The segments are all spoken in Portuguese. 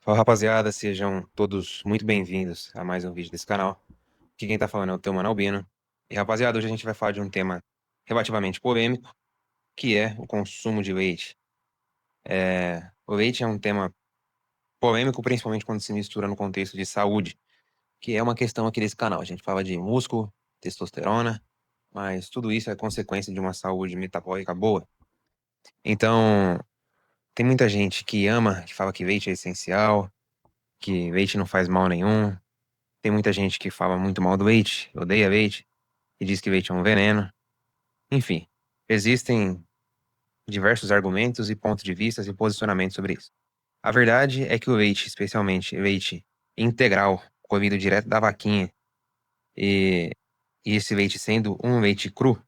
Fala rapaziada, sejam todos muito bem-vindos a mais um vídeo desse canal. Aqui quem tá falando é o teu Mano Albino. E rapaziada, hoje a gente vai falar de um tema relativamente polêmico, que é o consumo de leite. O leite é um tema polêmico, principalmente quando se mistura no contexto de saúde, que é uma questão aqui desse canal. A gente fala de músculo, testosterona, mas tudo isso é consequência de uma saúde metabólica boa. Então, tem muita gente que ama, que fala que leite é essencial, que leite não faz mal nenhum. Tem muita gente que fala muito mal do leite, odeia leite, e diz que leite é um veneno. Enfim, existem diversos argumentos e pontos de vista e posicionamentos sobre isso. A verdade é que o leite, especialmente leite integral, colhido direto da vaquinha, e, e esse leite sendo um leite cru,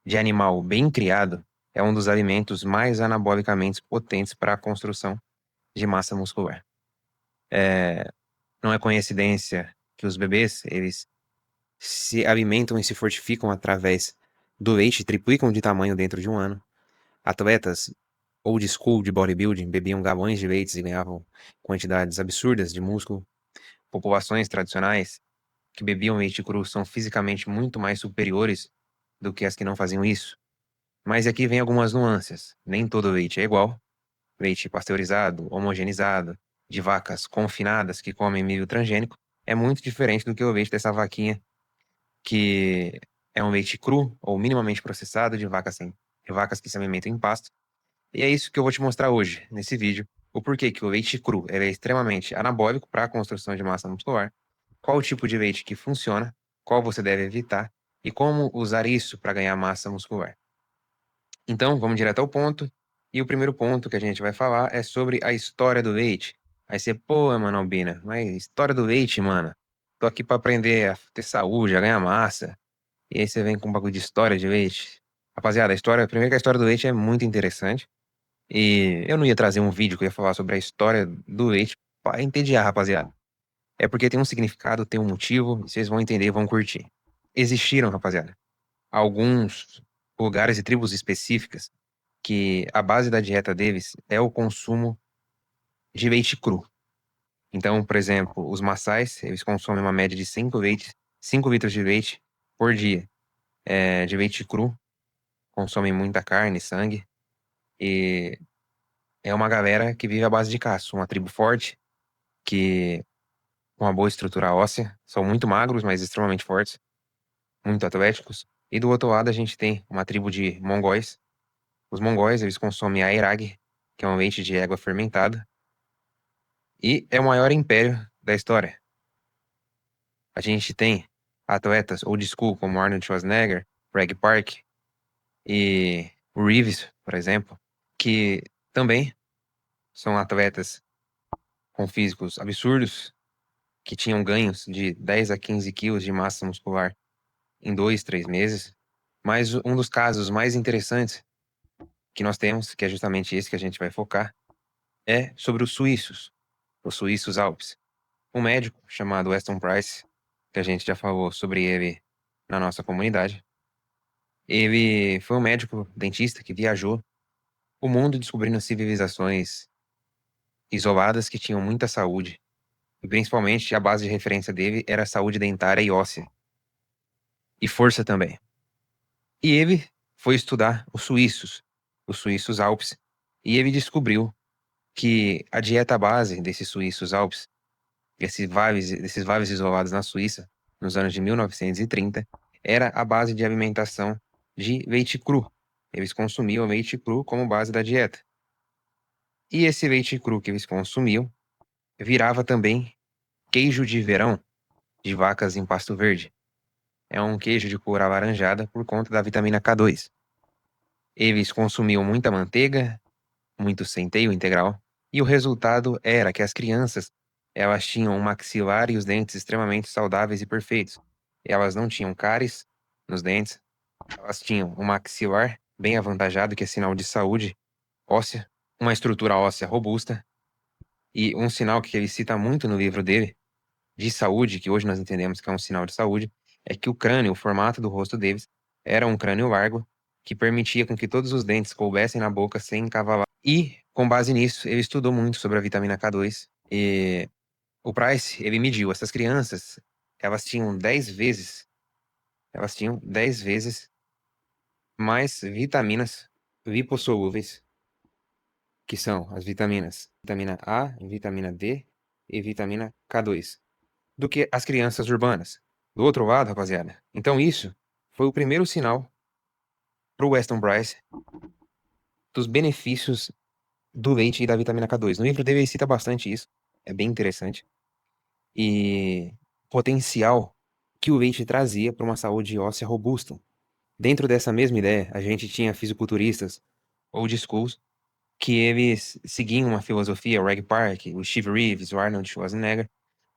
de animal bem criado, é um dos alimentos mais anabolicamente potentes para a construção de massa muscular. Não é coincidência que os bebês, eles se alimentam e se fortificam através do leite, triplicam de tamanho dentro de um ano. Atletas old school de bodybuilding bebiam galões de leites e ganhavam quantidades absurdas de músculo. Populações tradicionais que bebiam leite cru são fisicamente muito mais superiores do que as que não faziam isso. Mas aqui vem algumas nuances. Nem todo leite é igual. Leite pasteurizado, homogeneizado, de vacas confinadas que comem milho transgênico, é muito diferente do que o leite dessa vaquinha que é um leite cru ou minimamente processado de vacas que se alimentam em pasto. E é isso que eu vou te mostrar hoje, nesse vídeo, o porquê que o leite cru ele é extremamente anabólico para a construção de massa muscular, qual o tipo de leite que funciona, qual você deve evitar e como usar isso para ganhar massa muscular. Então, vamos direto ao ponto. E o primeiro ponto que a gente vai falar é sobre a história do leite. Aí você, pô, mano, Albina, mas história do leite, mano. Tô aqui para aprender a ter saúde, a ganhar massa. E aí você vem com um bagulho de história de leite. Rapaziada, primeiro que a história do leite é muito interessante. E eu não ia trazer um vídeo que eu ia falar sobre a história do leite pra entediar, rapaziada. É porque tem um significado, tem um motivo, e vocês vão entender e vão curtir. Existiram, rapaziada, alguns lugares e tribos específicas que a base da dieta deles é o consumo de leite cru. Então, por exemplo, os maçais, eles consomem uma média de 5 litros de leite por dia, de leite cru, consomem muita carne, sangue, e é uma galera que vive à base de caça, uma tribo forte, que com uma boa estrutura óssea, são muito magros, mas extremamente fortes, muito atléticos. E do outro lado a gente tem uma tribo de mongóis. Os mongóis, eles consomem aerag, que é um leite de égua fermentada, e é o maior império da história. A gente tem atletas old school como Arnold Schwarzenegger, Greg Park e o Reeves, por exemplo, que também são atletas com físicos absurdos, que tinham ganhos de 10 a 15 quilos de massa muscular em 2, 3 meses. Mas um dos casos mais interessantes que nós temos, que é justamente esse que a gente vai focar, é sobre os suíços Alpes. Um médico chamado Weston Price, que a gente já falou sobre ele na nossa comunidade. Ele foi um médico dentista que viajou o mundo descobrindo civilizações isoladas que tinham muita saúde. E principalmente a base de referência dele era a saúde dentária e óssea. E força também. E ele foi estudar os suíços Alpes, e ele descobriu que a dieta base desses suíços Alpes, desses vales isolados na Suíça, nos anos de 1930, era a base de alimentação de leite cru. Eles consumiam leite cru como base da dieta. E esse leite cru que eles consumiam virava também queijo de verão de vacas em pasto verde. É um queijo de cor alaranjada por conta da vitamina K2. Eles consumiam muita manteiga, muito centeio integral, e o resultado era que as crianças, elas tinham um maxilar e os dentes extremamente saudáveis e perfeitos. Elas não tinham cáries nos dentes, elas tinham um maxilar bem avantajado, que é sinal de saúde óssea, uma estrutura óssea robusta, e um sinal que ele cita muito no livro dele, de saúde, que hoje nós entendemos que é um sinal de saúde, é que o crânio, o formato do rosto deles, era um crânio largo, que permitia com que todos os dentes coubessem na boca sem encavalar. E, com base nisso, ele estudou muito sobre a vitamina K2 E o Price, ele mediu essas crianças, elas tinham 10 vezes mais vitaminas lipossolúveis, que são as vitaminas vitamina A, vitamina D e vitamina K2, do que as crianças urbanas. Do outro lado, rapaziada. Então isso foi o primeiro sinal pro Weston Price dos benefícios do leite e da vitamina K2. No livro dele ele cita bastante isso, é bem interessante. E potencial que o leite trazia para uma saúde óssea robusta. Dentro dessa mesma ideia, a gente tinha fisiculturistas old schools que eles seguiam uma filosofia, o Reg Park, o Steve Reeves, o Arnold Schwarzenegger,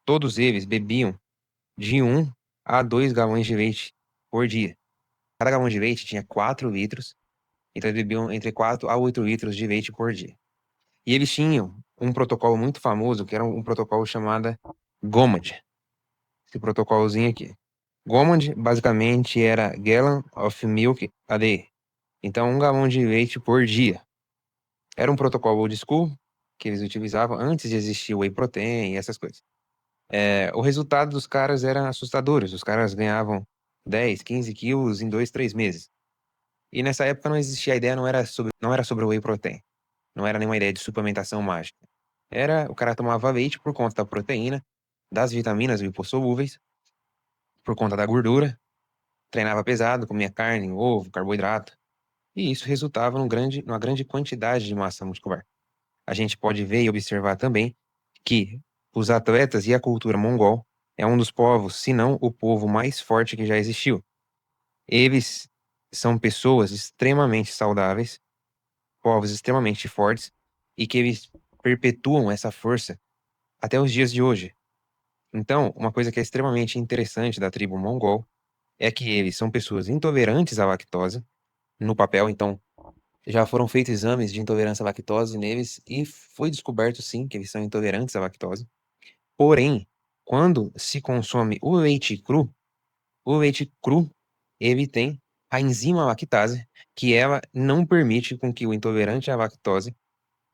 todos eles bebiam de 1 a 2 galões de leite por dia. Cada galão de leite tinha 4 litros, então eles bebiam entre 4 a 8 litros de leite por dia. E eles tinham um protocolo muito famoso, que era um protocolo chamado GOMAD. Esse protocolozinho aqui. GOMAD, basicamente, era Gallon of Milk a Day. Então, 1 galão de leite por dia. Era um protocolo old school, que eles utilizavam antes de existir o whey protein e essas coisas. O resultado dos caras era assustadores. Os caras ganhavam 10, 15 quilos em 2, 3 meses. E nessa época não existia a ideia, não era sobre o whey protein. Não era nenhuma ideia de suplementação mágica. O cara tomava leite por conta da proteína, das vitaminas lipossolúveis, por conta da gordura, treinava pesado, comia carne, ovo, carboidrato, e isso resultava numa grande quantidade de massa muscular. A gente pode ver e observar também que os atletas e a cultura mongol é um dos povos, se não o povo mais forte que já existiu. Eles são pessoas extremamente saudáveis, povos extremamente fortes, e que eles perpetuam essa força até os dias de hoje. Então, uma coisa que é extremamente interessante da tribo mongol é que eles são pessoas intolerantes à lactose, no papel, então já foram feitos exames de intolerância à lactose neles e foi descoberto sim que eles são intolerantes à lactose. Porém, quando se consome o leite cru, ele tem a enzima lactase, que ela não permite com que o intolerante à lactose,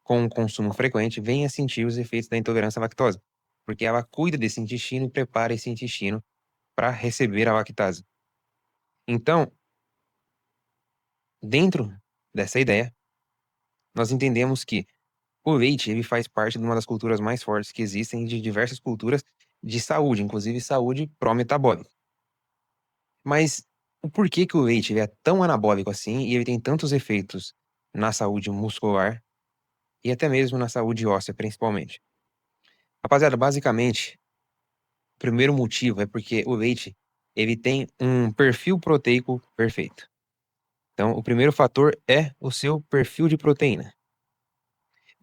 com o consumo frequente, venha sentir os efeitos da intolerância à lactose, porque ela cuida desse intestino e prepara esse intestino para receber a lactase. Então, dentro dessa ideia, nós entendemos que o leite ele faz parte de uma das culturas mais fortes que existem de diversas culturas de saúde, inclusive saúde pró-metabólica. Mas o porquê que o leite ele é tão anabólico assim e ele tem tantos efeitos na saúde muscular e até mesmo na saúde óssea, principalmente? Rapaziada, basicamente, o primeiro motivo é porque o leite ele tem um perfil proteico perfeito. Então, o primeiro fator é o seu perfil de proteína.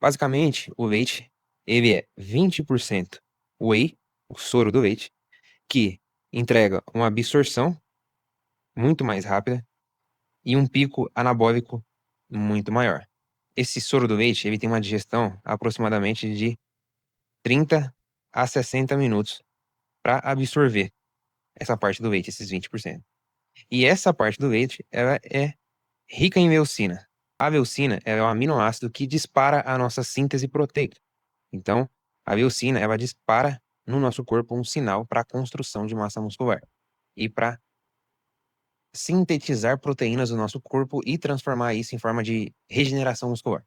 Basicamente, o leite, ele é 20% whey, o soro do leite, que entrega uma absorção muito mais rápida e um pico anabólico muito maior. Esse soro do leite, ele tem uma digestão aproximadamente de 30 a 60 minutos para absorver essa parte do leite, esses 20%. E essa parte do leite, ela é rica em leucina. A leucina é um aminoácido que dispara a nossa síntese proteica. Então, a leucina, ela dispara no nosso corpo um sinal para a construção de massa muscular e para sintetizar proteínas do nosso corpo e transformar isso em forma de regeneração muscular.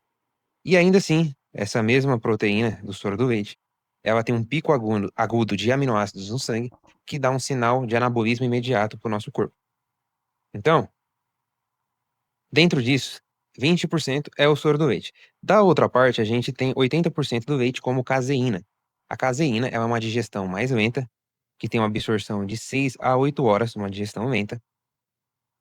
E ainda assim, essa mesma proteína do soro do leite, ela tem um pico agudo de aminoácidos no sangue que dá um sinal de anabolismo imediato para o nosso corpo. Então, dentro disso, 20% é o soro do leite. Da outra parte, a gente tem 80% do leite como caseína. A caseína é uma digestão mais lenta, que tem uma absorção de 6 a 8 horas, uma digestão lenta.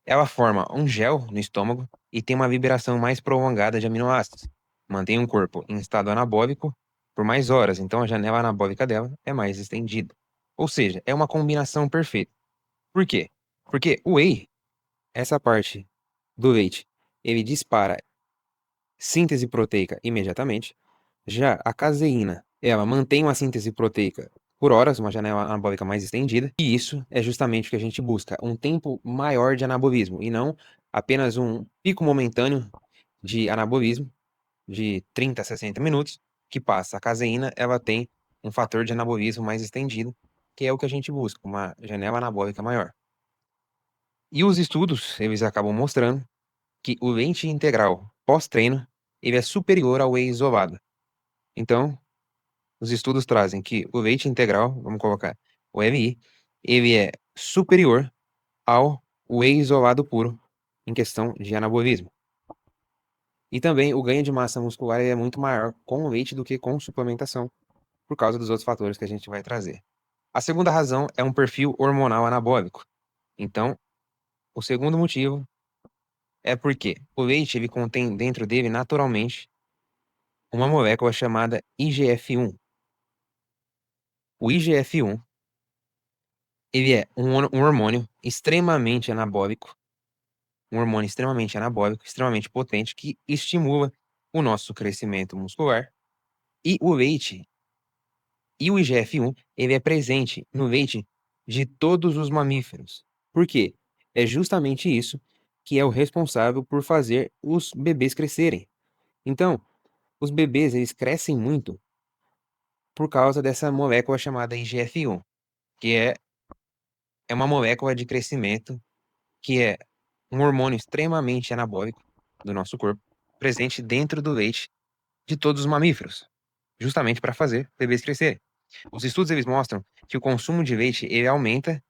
Ela forma um gel no estômago e tem uma liberação mais prolongada de aminoácidos. Mantém o corpo em estado anabólico por mais horas, então a janela anabólica dela é mais estendida. Ou seja, é uma combinação perfeita. Por quê? Porque o whey, essa parte do leite, ele dispara síntese proteica imediatamente. Já a caseína, ela mantém uma síntese proteica por horas, uma janela anabólica mais estendida, e isso é justamente o que a gente busca, um tempo maior de anabolismo, e não apenas um pico momentâneo de anabolismo de 30 a 60 minutos que passa. A caseína, ela tem um fator de anabolismo mais estendido, que é o que a gente busca, uma janela anabólica maior. E os estudos, eles acabam mostrando que o leite integral pós-treino, ele é superior ao whey isolado. Então, os estudos trazem que o leite integral, vamos colocar o LI, ele é superior ao whey isolado puro em questão de anabolismo. E também o ganho de massa muscular é muito maior com o leite do que com suplementação, por causa dos outros fatores que a gente vai trazer. A segunda razão é um perfil hormonal anabólico. Então, o segundo motivo é porque o leite ele contém dentro dele naturalmente uma molécula chamada IGF-1. O IGF-1 ele é um hormônio extremamente anabólico, extremamente potente, que estimula o nosso crescimento muscular. E o leite e o IGF-1 ele é presente no leite de todos os mamíferos. Por quê? É justamente isso que é o responsável por fazer os bebês crescerem. Então, os bebês eles crescem muito por causa dessa molécula chamada IGF-1, que é uma molécula de crescimento que é um hormônio extremamente anabólico do nosso corpo, presente dentro do leite de todos os mamíferos, justamente para fazer bebês crescerem. Os estudos eles mostram que o consumo de leite ele aumenta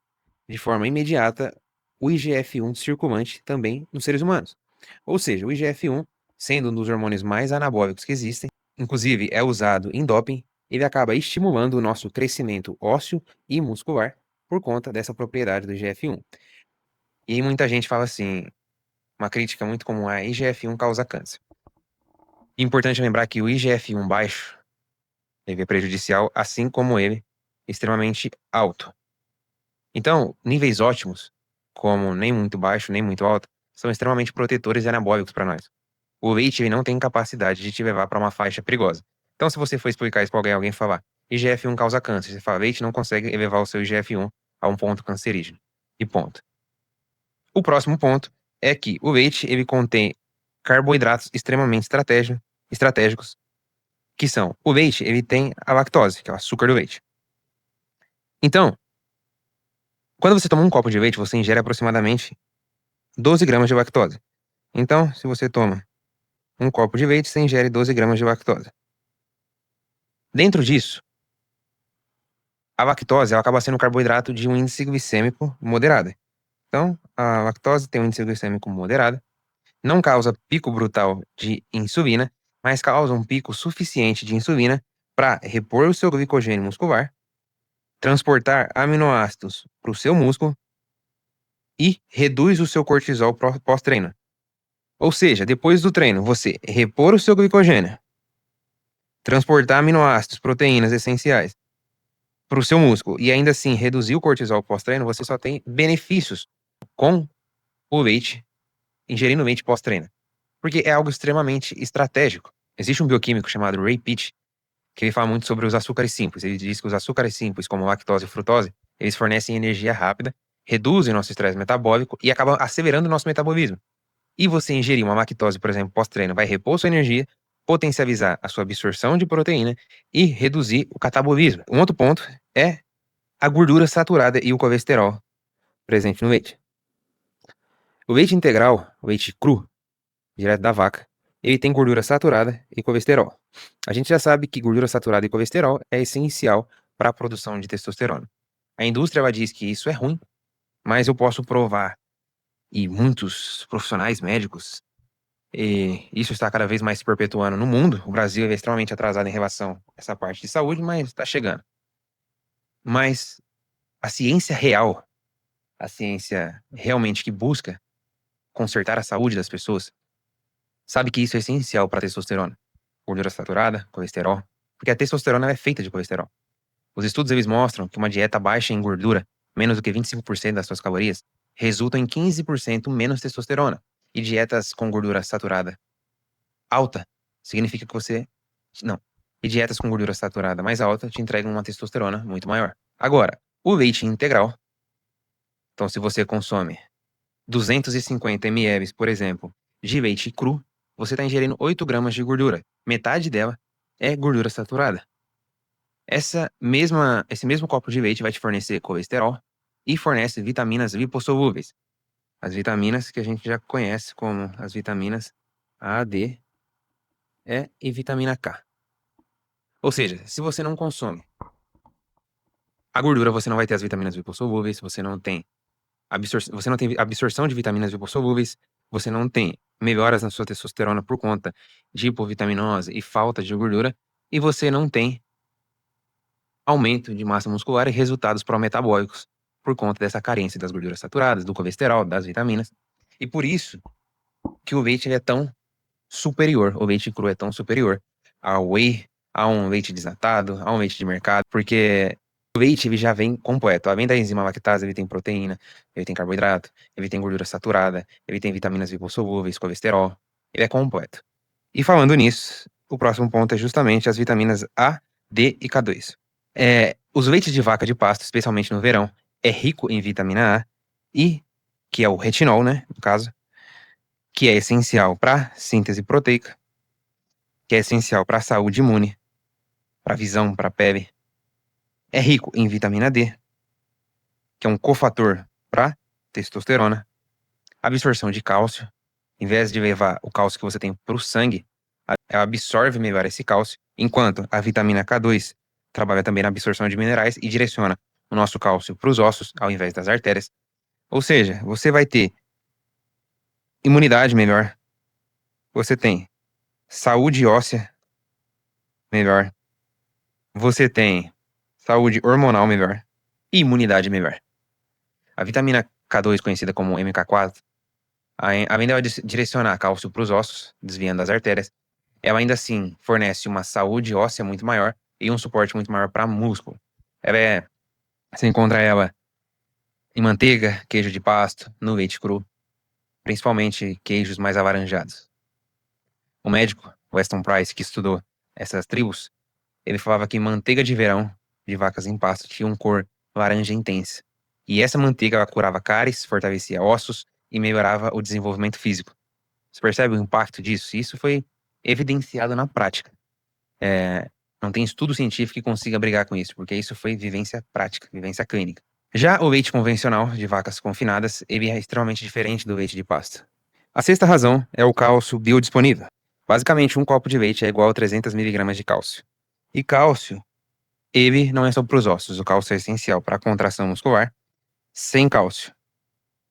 de forma imediata o IGF-1 circulante também nos seres humanos. Ou seja, o IGF-1, sendo um dos hormônios mais anabólicos que existem, inclusive é usado em doping, ele acaba estimulando o nosso crescimento ósseo e muscular por conta dessa propriedade do IGF-1. E aí muita gente fala assim, uma crítica muito comum é IGF-1 causa câncer. Importante lembrar que o IGF-1 baixo ele é prejudicial, assim como ele extremamente alto. Então, níveis ótimos, como nem muito baixo, nem muito alto, são extremamente protetores e anabólicos para nós. O leite ele não tem capacidade de te levar para uma faixa perigosa. Então, se você for explicar isso para alguém falar, IGF-1 causa câncer, você fala, leite não consegue elevar o seu IGF-1 a um ponto cancerígeno. E ponto. O próximo ponto é que o leite ele contém carboidratos extremamente estratégicos, que são o leite ele tem a lactose, que é o açúcar do leite. Então, quando você toma um copo de leite, você ingere aproximadamente 12 gramas de lactose. Então, se você toma um copo de leite, você ingere 12 gramas de lactose. Dentro disso, a lactose ela acaba sendo um carboidrato de um índice glicêmico moderado. Então, a lactose tem um índice glicêmico moderado, não causa pico brutal de insulina, mas causa um pico suficiente de insulina para repor o seu glicogênio muscular, transportar aminoácidos para o seu músculo e reduz o seu cortisol pós-treino. Ou seja, depois do treino, você repor o seu glicogênio, transportar aminoácidos, proteínas essenciais para o seu músculo e ainda assim reduzir o cortisol pós-treino, você só tem benefícios com o leite, ingerindo leite pós-treino. Porque é algo extremamente estratégico. Existe um bioquímico chamado Ray Peat, que ele fala muito sobre os açúcares simples. Ele diz que os açúcares simples, como lactose e frutose, eles fornecem energia rápida, reduzem nosso estresse metabólico e acabam acelerando o nosso metabolismo. E você ingerir uma lactose, por exemplo, pós-treino, vai repor sua energia, potencializar a sua absorção de proteína e reduzir o catabolismo. Um outro ponto é a gordura saturada e o colesterol presente no leite. O leite integral, o leite cru, direto da vaca, ele tem gordura saturada e colesterol. A gente já sabe que gordura saturada e colesterol é essencial para a produção de testosterona. A indústria ela diz que isso é ruim, mas eu posso provar, e muitos profissionais médicos, e isso está cada vez mais se perpetuando no mundo. O Brasil é extremamente atrasado em relação a essa parte de saúde, mas está chegando. Mas a ciência real, a ciência realmente que busca consertar a saúde das pessoas, sabe que isso é essencial para a testosterona. Gordura saturada, colesterol, porque a testosterona é feita de colesterol. Os estudos eles mostram que uma dieta baixa em gordura, menos do que 25% das suas calorias, resulta em 15% menos testosterona. E dietas com gordura saturada alta significa que você... Não. E dietas com gordura saturada mais alta te entregam uma testosterona muito maior. Agora, o leite integral, então se você consome 250 ml, por exemplo, de leite cru, você está ingerindo 8 gramas de gordura. Metade dela é gordura saturada. Esse mesmo copo de leite vai te fornecer colesterol e fornece vitaminas lipossolúveis. As vitaminas que a gente já conhece como as vitaminas A, D, E e vitamina K. Ou seja, se você não consome a gordura, você não vai ter as vitaminas lipossolúveis, você não tem absorção de vitaminas lipossolúveis, você não tem melhoras na sua testosterona por conta de hipovitaminose e falta de gordura, e você não tem aumento de massa muscular e resultados pró-metabólicos por conta dessa carência das gorduras saturadas, do colesterol, das vitaminas. E por isso que o leite ele é tão superior, o leite cru é tão superior ao whey, a um leite desnatado, a um leite de mercado, porque o leite ele já vem completo. Além da enzima lactase, ele tem proteína, ele tem carboidrato, ele tem gordura saturada, ele tem vitaminas lipossolúveis, colesterol, ele é completo. E falando nisso, o próximo ponto é justamente as vitaminas A, D e K2. Os leites de vaca de pasto, especialmente no verão, é rico em vitamina A e que é o retinol, né, no caso, que é essencial para síntese proteica, que é essencial para a saúde imune, para a visão, para a pele. É rico em vitamina D, que é um cofator para testosterona, absorção de cálcio. Em vez de levar o cálcio que você tem para o sangue, ela absorve melhor esse cálcio, enquanto a vitamina K2 trabalha também na absorção de minerais e direciona o nosso cálcio para os ossos, ao invés das artérias. Ou seja, você vai ter imunidade melhor, você tem saúde óssea melhor, você tem saúde hormonal melhor e imunidade melhor. A vitamina K2, conhecida como MK4, além dela direcionar cálcio para os ossos, desviando das artérias, ela ainda assim fornece uma saúde óssea muito maior e um suporte muito maior para músculo. Você encontra ela em manteiga, queijo de pasto, no leite cru, principalmente queijos mais alaranjados. O médico, Weston Price, que estudou essas tribos, ele falava que manteiga de verão de vacas em pasto tinha uma cor laranja intensa. E essa manteiga ela curava cáries, fortalecia ossos e melhorava o desenvolvimento físico. Você percebe o impacto disso? Isso foi evidenciado na prática. Não tem estudo científico que consiga brigar com isso, porque isso foi vivência prática, vivência clínica. Já o leite convencional de vacas confinadas, ele é extremamente diferente do leite de pasto. A sexta razão é o cálcio biodisponível. Basicamente, um copo de leite é igual a 300 miligramas de cálcio. E cálcio, ele não é só para os ossos. O cálcio é essencial para a contração muscular. Sem cálcio,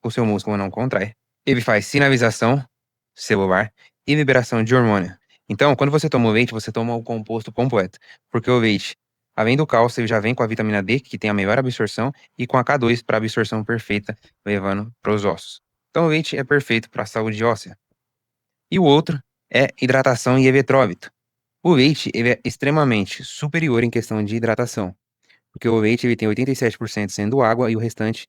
o seu músculo não contrai. Ele faz sinalização celular e liberação de hormônio. Então, quando você toma o leite, você toma o composto completo. Porque o leite, além do cálcio, ele já vem com a vitamina D, que tem a melhor absorção, e com a K2 para absorção perfeita, levando para os ossos. Então, o leite é perfeito para a saúde óssea. E o outro é hidratação e eletrólito. O leite ele é extremamente superior em questão de hidratação, porque o leite ele tem 87% sendo água e o restante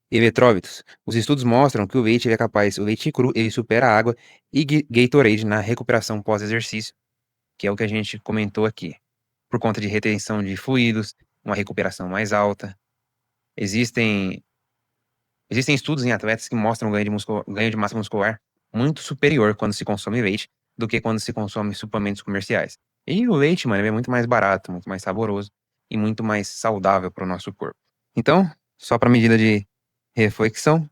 eletrólitos. Os estudos mostram que o leite ele é capaz, o leite cru ele supera a água e Gatorade na recuperação pós-exercício, que é o que a gente comentou aqui, por conta de retenção de fluidos, uma recuperação mais alta. Existem estudos em atletas que mostram ganho de massa muscular muito superior quando se consome leite do que quando se consome suplementos comerciais. E o leite, mano, ele é muito mais barato, muito mais saboroso e muito mais saudável para o nosso corpo. Então, só para medida de reflexão,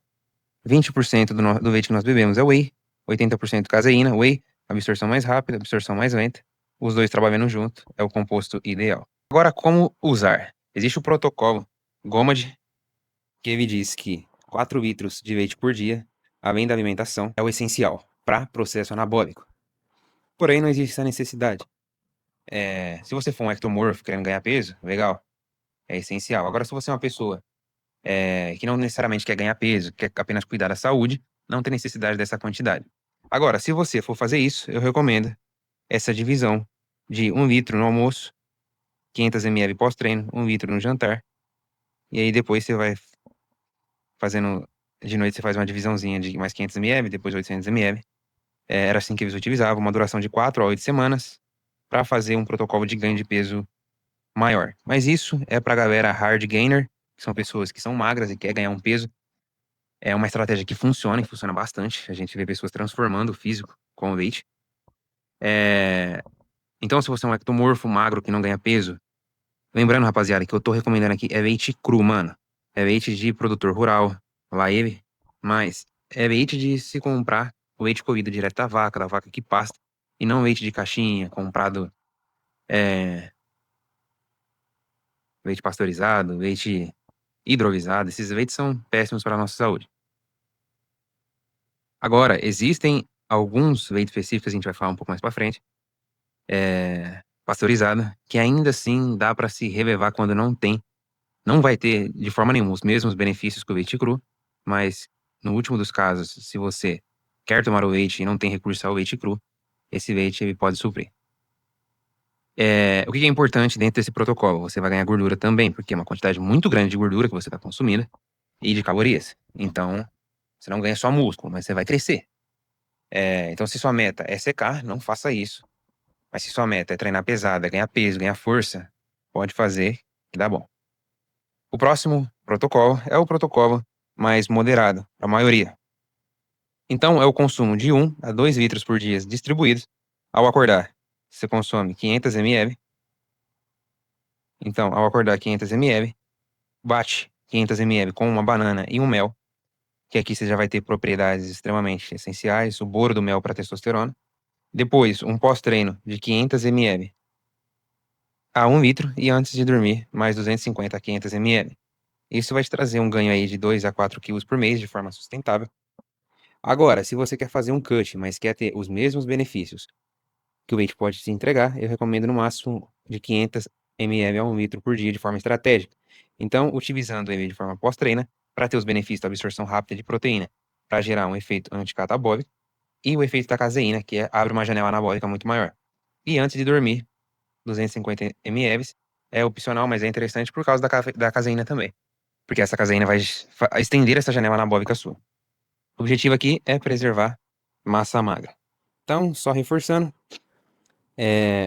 20% do leite que nós bebemos é whey, 80% caseína, whey, absorção mais rápida, absorção mais lenta. Os dois trabalhando junto é o composto ideal. Agora, como usar? Existe o protocolo GOMAD, que ele diz que 4 litros de leite por dia, além da alimentação, é o essencial para processo anabólico. Porém, não existe essa necessidade. Se você for um ectomorfo querendo ganhar peso, legal, é essencial. Agora, se você é uma pessoa que não necessariamente quer ganhar peso, quer apenas cuidar da saúde, não tem necessidade dessa quantidade. Agora, se você for fazer isso, eu recomendo essa divisão de 1 litro no almoço, 500 ml pós-treino, 1 litro no jantar, e aí depois você vai fazendo, de noite você faz uma divisãozinha de mais 500 ml, depois 800 ml. Era assim que eles utilizavam, uma duração de 4 a 8 semanas, para fazer um protocolo de ganho de peso maior. Mas isso é para galera hard gainer, que são pessoas que são magras e querem ganhar um peso. É uma estratégia que funciona e funciona bastante. A gente vê pessoas transformando o físico com o leite. Então, se você é um ectomorfo magro que não ganha peso, Lembrando, rapaziada, que eu tô recomendando aqui é leite cru, mano. É leite de produtor rural, lá ele. Mas é leite de se comprar o leite colhido direto da vaca que pasta. E não leite de caixinha, comprado, é, leite pasteurizado, leite hidrolisado. Esses leites são péssimos para a nossa saúde. Agora, existem alguns leites específicos, a gente vai falar um pouco mais pra frente, pasteurizado, que ainda assim dá para se relevar quando não vai ter de forma nenhuma os mesmos benefícios que o leite cru, mas no último dos casos, se você quer tomar o leite e não tem recurso ao leite cru, esse leite ele pode suprir. O que é importante dentro desse protocolo? Você vai ganhar gordura também, porque é uma quantidade muito grande de gordura que você está consumindo e de calorias. Então, você não ganha só músculo, mas você vai crescer. Então, se sua meta é secar, não faça isso. Mas se sua meta é treinar pesado, é ganhar peso, ganhar força, pode fazer que dá bom. O próximo protocolo é o protocolo mais moderado, para a maioria. Então, é o consumo de 1 a 2 litros por dia distribuídos ao acordar. Você consome 500 ml. Então, ao acordar 500 ml, bate 500 ml com uma banana e um mel, que aqui você já vai ter propriedades extremamente essenciais, o boro do mel para testosterona. Depois, um pós-treino de 500 ml a 1 litro e antes de dormir, mais 250 a 500 ml. Isso vai te trazer um ganho aí de 2 a 4 quilos por mês de forma sustentável. Agora, se você quer fazer um cut, mas quer ter os mesmos benefícios que o leite pode te entregar, eu recomendo no máximo de 500 ml a 1 litro por dia de forma estratégica. Então, utilizando ele de forma pós-treina para ter os benefícios da absorção rápida de proteína, para gerar um efeito anticatabólico, e o efeito da caseína, que abre uma janela anabólica muito maior. E antes de dormir, 250 ml é opcional, mas é interessante por causa da caseína também. Porque essa caseína vai estender essa janela anabólica sua. O objetivo aqui é preservar massa magra. Então, só reforçando,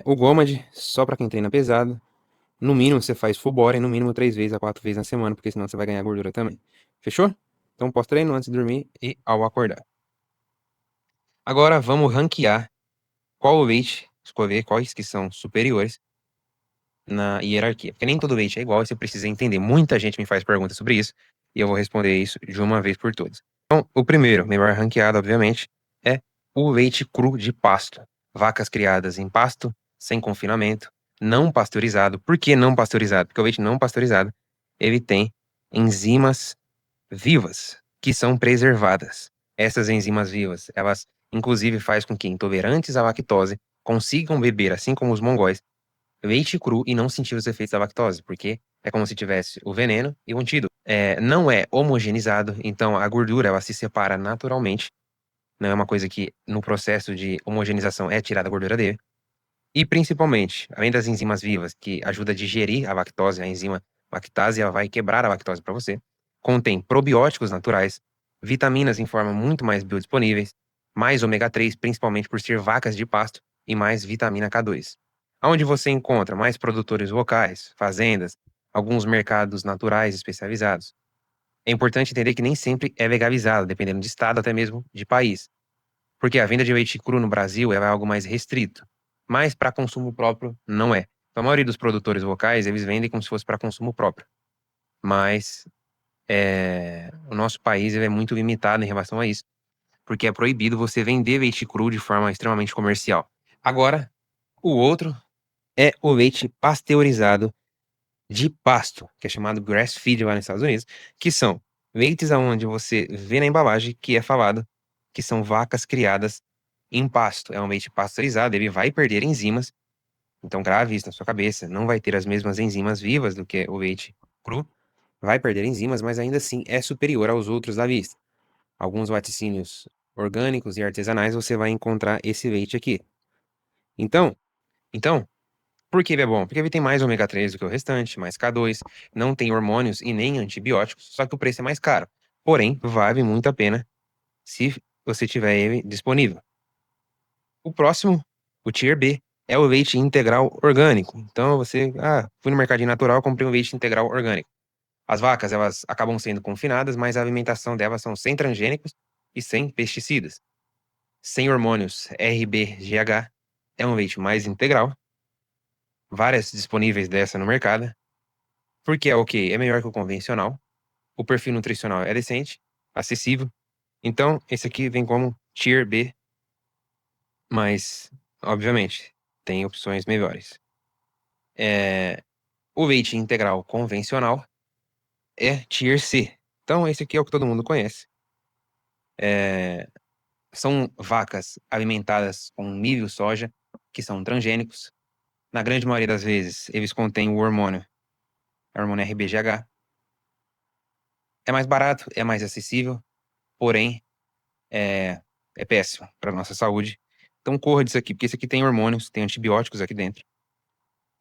o GOMAD, só para quem treina pesado. No mínimo, você faz full body, no mínimo 3 vezes a 4 vezes na semana, porque senão você vai ganhar gordura também. Fechou? Então, pós-treino, antes de dormir e ao acordar. Agora, vamos ranquear qual o leite, escolher quais que são superiores na hierarquia. Porque nem todo leite é igual e você precisa entender. Muita gente me faz perguntas sobre isso e eu vou responder isso de uma vez por todas. Então, o primeiro, melhor ranqueado, obviamente, é o leite cru de pasto. Vacas criadas em pasto, sem confinamento, não pasteurizado. Por que não pasteurizado? Porque o leite não pasteurizado, ele tem enzimas vivas que são preservadas. Essas enzimas vivas, elas inclusive faz com que intolerantes à lactose consigam beber, assim como os mongóis, leite cru e não sentir os efeitos da lactose, porque é como se tivesse o veneno e o antídoto. Não é homogeneizado, então a gordura ela se separa naturalmente. Não é uma coisa que no processo de homogeneização é tirada a gordura dele. E principalmente, além das enzimas vivas que ajuda a digerir a lactose, a enzima lactase ela vai quebrar a lactose para você. Contém probióticos naturais, vitaminas em forma muito mais biodisponíveis, mais ômega 3, principalmente por ser vacas de pasto, e mais vitamina K2. Onde você encontra mais produtores locais, fazendas, alguns mercados naturais especializados. É importante entender que nem sempre é legalizado, dependendo de estado, até mesmo de país. Porque a venda de leite cru no Brasil é algo mais restrito. Mas para consumo próprio, não é. Então, a maioria dos produtores locais, eles vendem como se fosse para consumo próprio. Mas o nosso país ele é muito limitado em relação a isso. Porque é proibido você vender leite cru de forma extremamente comercial. Agora, o outro é o leite pasteurizado de pasto, que é chamado grass feed lá nos Estados Unidos, que são leites aonde você vê na embalagem que é falado que são vacas criadas em pasto. É um leite pasteurizado, ele vai perder enzimas, então grave isso na sua cabeça, não vai ter as mesmas enzimas vivas do que o leite cru, vai perder enzimas, mas ainda assim é superior aos outros da lista. Alguns laticínios orgânicos e artesanais você vai encontrar esse leite aqui. Então, por que ele é bom? Porque ele tem mais ômega 3 do que o restante, mais K2, não tem hormônios e nem antibióticos, só que o preço é mais caro. Porém, vale muito a pena se você tiver ele disponível. O próximo, o Tier B, é o leite integral orgânico. Então você, fui no mercadinho natural, comprei um leite integral orgânico. As vacas, elas acabam sendo confinadas, mas a alimentação delas são sem transgênicos e sem pesticidas. Sem hormônios RBGH, é um leite mais integral. várias disponíveis dessa no mercado, porque é ok, é melhor que o convencional, o perfil nutricional é decente, acessível. Então, esse aqui vem como Tier B, mas, obviamente, tem opções melhores. O leite integral convencional é Tier C. Então, esse aqui é o que todo mundo conhece. São vacas alimentadas com milho e soja, que são transgênicos. Na grande maioria das vezes, eles contêm o hormônio RBGH. É mais barato, é mais acessível, porém, é péssimo para a nossa saúde. Então, corra disso aqui, porque esse aqui tem hormônios, tem antibióticos aqui dentro.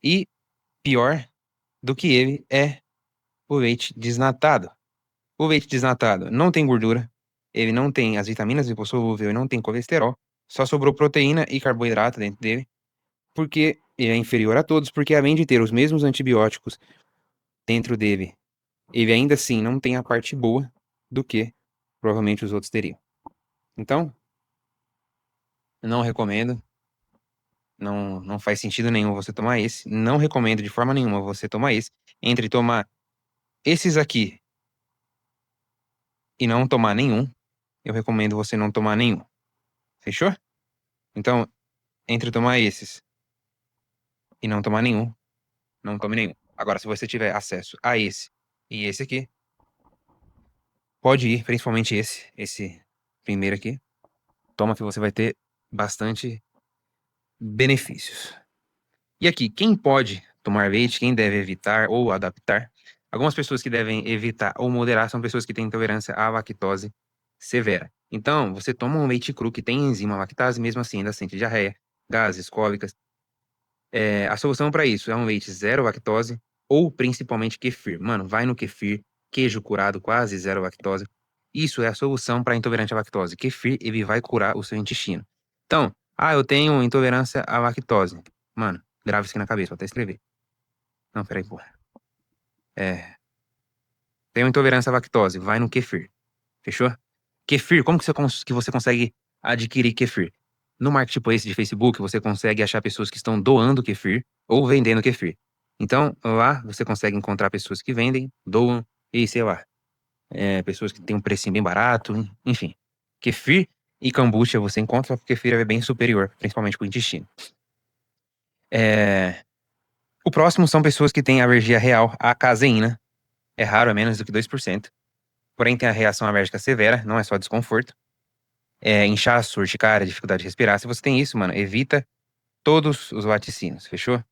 E, pior do que ele, é o leite desnatado. O leite desnatado não tem gordura, ele não tem as vitaminas lipossolúveis, ele não tem colesterol, só sobrou proteína e carboidrato dentro dele, porque ele é inferior a todos, porque além de ter os mesmos antibióticos dentro dele, ele ainda assim não tem a parte boa do que provavelmente os outros teriam. Então, não recomendo, não faz sentido nenhum você tomar esse, não recomendo de forma nenhuma você tomar esse, entre tomar esses aqui e não tomar nenhum, eu recomendo você não tomar nenhum. Fechou? Então, entre tomar esses e não tomar nenhum, não tome nenhum. Agora, se você tiver acesso a esse e esse aqui, pode ir, principalmente esse primeiro aqui. Toma que você vai ter bastante benefícios. E aqui, quem pode tomar leite, quem deve evitar ou adaptar? Algumas pessoas que devem evitar ou moderar são pessoas que têm intolerância à lactose severa. Então, você toma um leite cru que tem enzima lactase, mesmo assim ainda sente diarreia, gases, cólicas. A solução para isso é um leite zero lactose ou principalmente kefir. Mano, vai no kefir, queijo curado, quase zero lactose. Isso é a solução para intolerante à lactose. Kefir, ele vai curar o seu intestino. Então, eu tenho intolerância à lactose. Mano, grave isso aqui na cabeça, vou até escrever. Não, peraí, porra. Tenho intolerância à lactose, vai no kefir. Fechou? Kefir, como que você consegue adquirir kefir? No marketplace de Facebook, você consegue achar pessoas que estão doando kefir ou vendendo kefir. Então, lá você consegue encontrar pessoas que vendem, doam e, sei lá, pessoas que têm um precinho bem barato, enfim. Kefir e kombucha você encontra, porque kefir é bem superior, principalmente para o intestino. O próximo são pessoas que têm alergia real à caseína. É raro, é menos do que 2%. Porém, tem a reação alérgica severa, não é só desconforto. Inchaço, urticária, dificuldade de respirar. Se você tem isso, mano, evita todos os laticínios, fechou?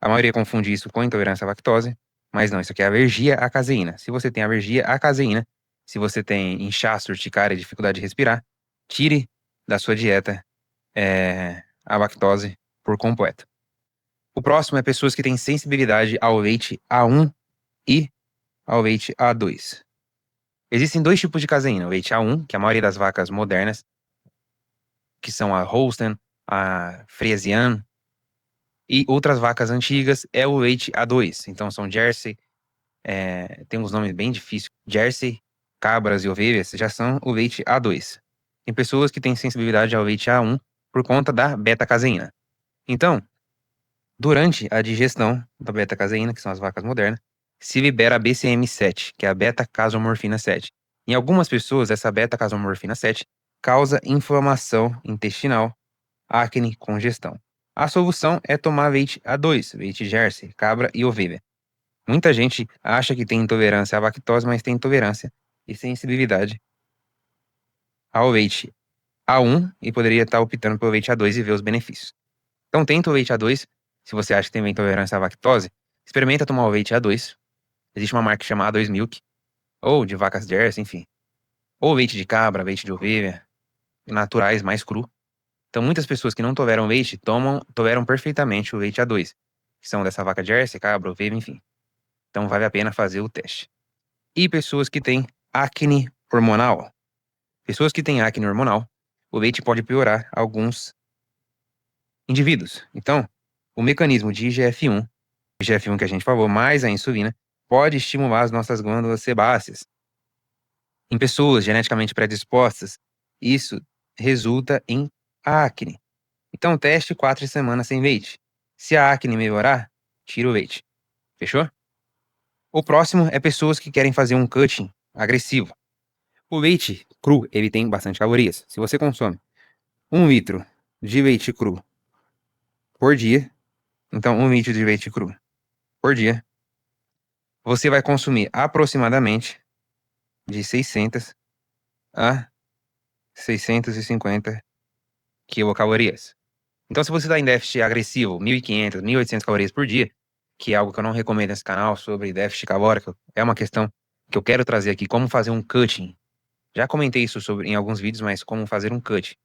A maioria confunde isso com intolerância à lactose, mas não, isso aqui é alergia à caseína. Se você tem alergia à caseína, se você tem inchaço, urticária, dificuldade de respirar, tire da sua dieta a lactose por completo. O próximo é pessoas que têm sensibilidade ao leite A1 e ao leite A2. Existem dois tipos de caseína, o leite A1, que a maioria das vacas modernas, que são a Holstein, a Friesian, e outras vacas antigas é o leite A2. Então são Jersey, tem uns nomes bem difíceis, Jersey, cabras e ovelhas, já são o leite A2. Tem pessoas que têm sensibilidade ao leite A1 por conta da beta-caseína. Então, durante a digestão da beta-caseína, que são as vacas modernas, se libera a BCM7, que é a beta-casomorfina 7. Em algumas pessoas, essa beta-casomorfina 7 causa inflamação intestinal, acne, congestão. A solução é tomar leite A2, leite Jersey, cabra e ovelha. Muita gente acha que tem intolerância à lactose, mas tem intolerância e sensibilidade ao leite A1 e poderia estar optando pelo leite A2 e ver os benefícios. Então tenta o leite A2. Se você acha que tem intolerância à lactose, experimenta tomar o leite A2. Existe uma marca que chama A2 Milk, ou de vacas Jersey, enfim. Ou leite de cabra, leite de ovelha, naturais, mais cru. Então muitas pessoas que não toleram leite, toleram perfeitamente o leite A2, que são dessa vaca Jersey, cabra, ovelha, enfim. Então vale a pena fazer o teste. E pessoas que têm acne hormonal. Pessoas que têm acne hormonal, o leite pode piorar alguns indivíduos. Então, o mecanismo de IGF-1 que a gente falou, mais a insulina, pode estimular as nossas glândulas sebáceas. Em pessoas geneticamente predispostas, isso resulta em acne. Então, teste 4 semanas sem leite. Se a acne melhorar, tira o leite. Fechou? O próximo é pessoas que querem fazer um cutting agressivo. O leite cru, ele tem bastante calorias. Se você consome 1 litro de leite cru por dia, então 1 litro de leite cru por dia, você vai consumir aproximadamente de 600 a 650 quilocalorias. Então, se você está em déficit agressivo, 1.500, 1.800 calorias por dia, que é algo que eu não recomendo nesse canal sobre déficit calórico, é uma questão que eu quero trazer aqui, como fazer um cutting. Já comentei isso em alguns vídeos, mas como fazer um cut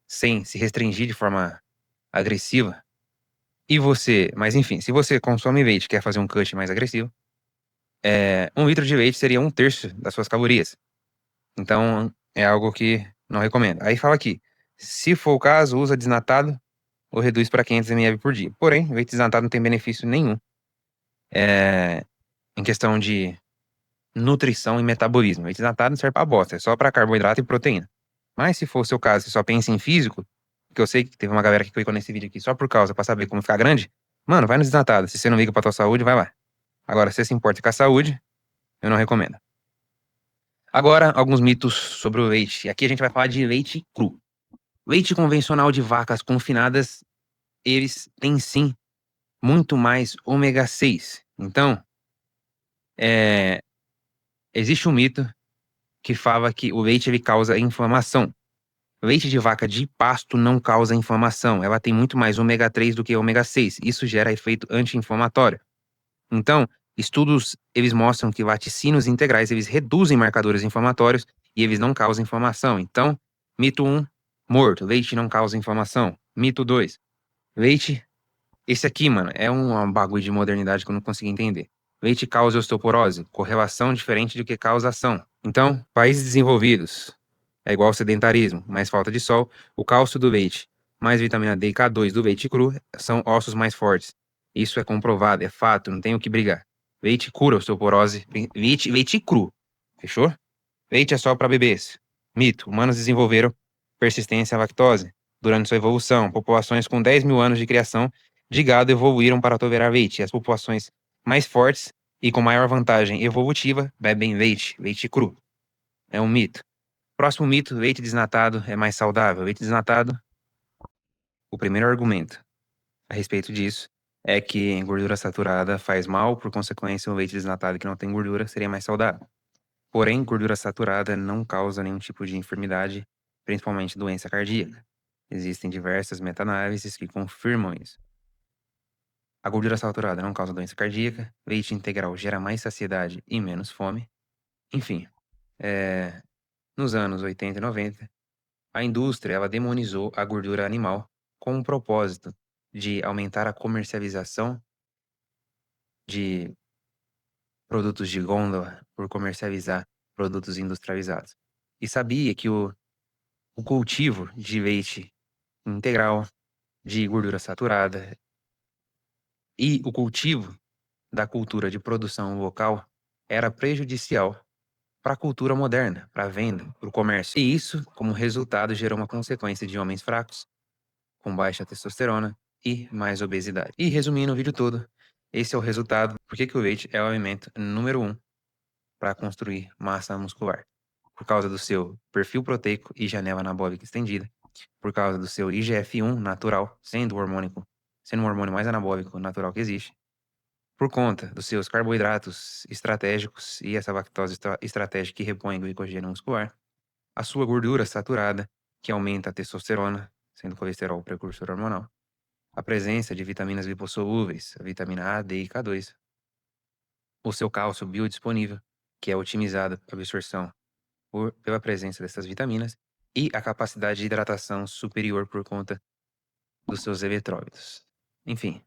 sem se restringir de forma agressiva. Mas enfim, se você consome leite e quer fazer um cut mais agressivo, 1 litro de leite seria 1/3 das suas calorias. Então, é algo que não recomendo. Aí fala aqui, se for o caso, usa desnatado ou reduz para 500 ml por dia. Porém, o leite desnatado não tem benefício nenhum em questão de nutrição e metabolismo. O leite desnatado não serve pra bosta, é só para carboidrato e proteína. Mas se for o seu caso, você só pensa em físico, porque eu sei que teve uma galera que clicou nesse vídeo aqui só por causa, pra saber como ficar grande, mano, vai no desnatado. Se você não liga pra tua saúde, vai lá. Agora, se você se importa com a saúde, eu não recomendo. Agora, alguns mitos sobre o leite. E aqui a gente vai falar de leite cru. Leite convencional de vacas confinadas, eles têm sim muito mais ômega 6. Então, existe um mito que fala que o leite ele causa inflamação. Leite de vaca de pasto não causa inflamação. Ela tem muito mais ômega 3 do que ômega 6. Isso gera efeito anti-inflamatório. Então, estudos eles mostram que laticínios integrais eles reduzem marcadores inflamatórios e eles não causam inflamação. Então, mito 1, morto, leite não causa inflamação. Mito 2, leite, esse aqui, mano, é um bagulho de modernidade que eu não consegui entender. Leite causa osteoporose, correlação diferente do que causação. Então, países desenvolvidos é igual ao sedentarismo, mais falta de sol, o cálcio do leite, mais vitamina D e K2 do leite cru são ossos mais fortes. Isso é comprovado, é fato, não tem o que brigar. Leite cura osteoporose, leite cru. Fechou? Leite é só para bebês. Mito: humanos desenvolveram persistência à lactose. Durante sua evolução, populações com 10 mil anos de criação de gado evoluíram para tolerar leite. E as populações mais fortes e com maior vantagem evolutiva bebem leite cru. É um mito. Próximo mito: leite desnatado é mais saudável. Leite desnatado, o primeiro argumento a respeito disso é que gordura saturada faz mal, por consequência, o leite desnatado que não tem gordura seria mais saudável. Porém, gordura saturada não causa nenhum tipo de enfermidade, principalmente doença cardíaca. Existem diversas meta-análises que confirmam isso. A gordura saturada não causa doença cardíaca, leite integral gera mais saciedade e menos fome. Enfim, nos anos 80 e 90, a indústria ela demonizou a gordura animal com o propósito de aumentar a comercialização de produtos de gôndola por comercializar produtos industrializados. E sabia que o cultivo de leite integral, de gordura saturada e o cultivo da cultura de produção local era prejudicial para a cultura moderna, para a venda, para o comércio. E isso, como resultado, gerou uma consequência de homens fracos, com baixa testosterona e mais obesidade. E resumindo o vídeo todo, esse é o resultado. Por que o leite é o alimento número 1 para construir massa muscular? Por causa do seu perfil proteico e janela anabólica estendida, por causa do seu IGF-1 natural, sendo um hormônio mais anabólico natural que existe, por conta dos seus carboidratos estratégicos e essa lactose estratégica que repõe glicogênio muscular, a sua gordura saturada, que aumenta a testosterona, sendo colesterol o precursor hormonal, a presença de vitaminas lipossolúveis, a vitamina A, D e K2, o seu cálcio biodisponível, que é otimizado a absorção pela presença dessas vitaminas, e a capacidade de hidratação superior por conta dos seus eletrólitos. Enfim,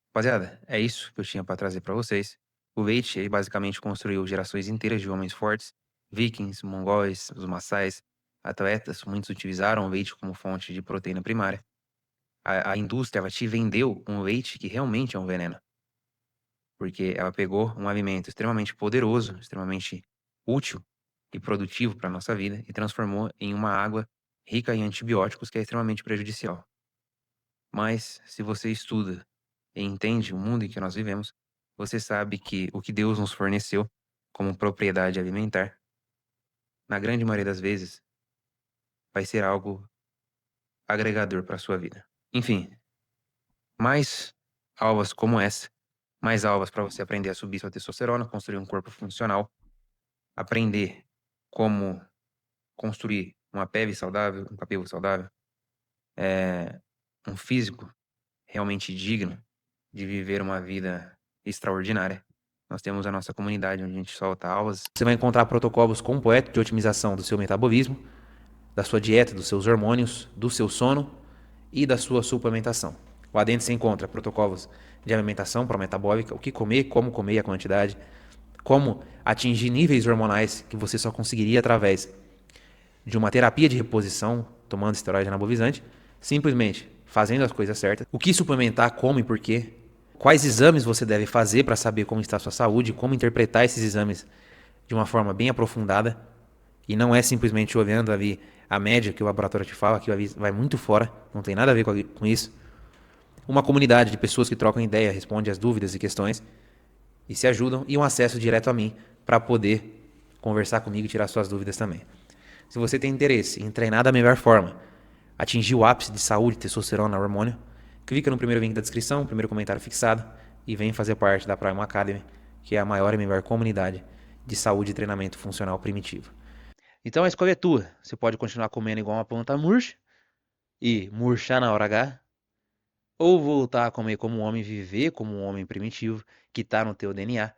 rapaziada, é isso que eu tinha para trazer para vocês. O leite, ele basicamente construiu gerações inteiras de homens fortes, vikings, mongóis, os maçais, atletas, muitos utilizaram o leite como fonte de proteína primária. A indústria, ela te vendeu um leite que realmente é um veneno. Porque ela pegou um alimento extremamente poderoso, extremamente útil e produtivo para a nossa vida e transformou em uma água rica em antibióticos que é extremamente prejudicial. Mas, se você estuda e entende o mundo em que nós vivemos, você sabe que o que Deus nos forneceu como propriedade alimentar, na grande maioria das vezes, vai ser algo agregador para sua vida. Enfim, mais aulas como essa, mais aulas para você aprender a subir sua testosterona, construir um corpo funcional, aprender como construir uma pele saudável, um cabelo saudável, um físico realmente digno de viver uma vida extraordinária. Nós temos a nossa comunidade onde a gente solta aulas. Você vai encontrar protocolos completos de otimização do seu metabolismo, da sua dieta, dos seus hormônios, do seu sono e da sua suplementação. Lá dentro você encontra protocolos de alimentação pró-metabólica, o que comer, como comer e a quantidade, como atingir níveis hormonais que você só conseguiria através de uma terapia de reposição, tomando esteroide anabolizante, simplesmente fazendo as coisas certas, o que suplementar, como e por quê, quais exames você deve fazer para saber como está a sua saúde, como interpretar esses exames de uma forma bem aprofundada, e não é simplesmente olhando ali a média que o laboratório te fala, que vai muito fora, não tem nada a ver com isso. Uma comunidade de pessoas que trocam ideia, respondem as dúvidas e questões e se ajudam, e um acesso direto a mim para poder conversar comigo e tirar suas dúvidas também. Se você tem interesse em treinar da melhor forma, atingir o ápice de saúde, testosterona, hormônio, clica no primeiro link da descrição, primeiro comentário fixado, e vem fazer parte da Prime Academy, que é a maior e melhor comunidade de saúde e treinamento funcional primitivo. Então a escolha é tua. Você pode continuar comendo igual uma planta murcha e murchar na hora H, ou voltar a comer como um homem, viver como um homem primitivo que está no teu DNA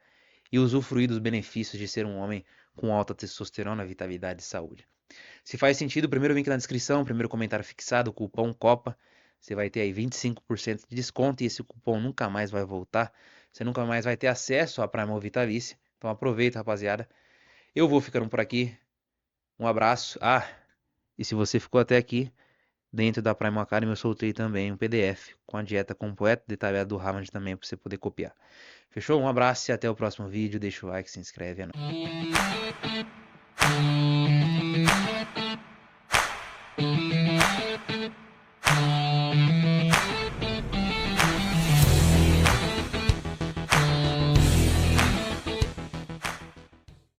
e usufruir dos benefícios de ser um homem com alta testosterona, vitalidade e saúde. Se faz sentido, o primeiro link na descrição, o primeiro comentário fixado, o cupom COPA, você vai ter aí 25% de desconto e esse cupom nunca mais vai voltar. Você nunca mais vai ter acesso à Primal Vitalícia. Então aproveita, rapaziada. Eu vou ficando por aqui. Um abraço. E se você ficou até aqui, dentro da Primal Academy eu soltei também um PDF com a dieta completa, detalhada do Haaland também, para você poder copiar. Fechou? Um abraço e até o próximo vídeo. Deixa o like, se inscreve. É nóis.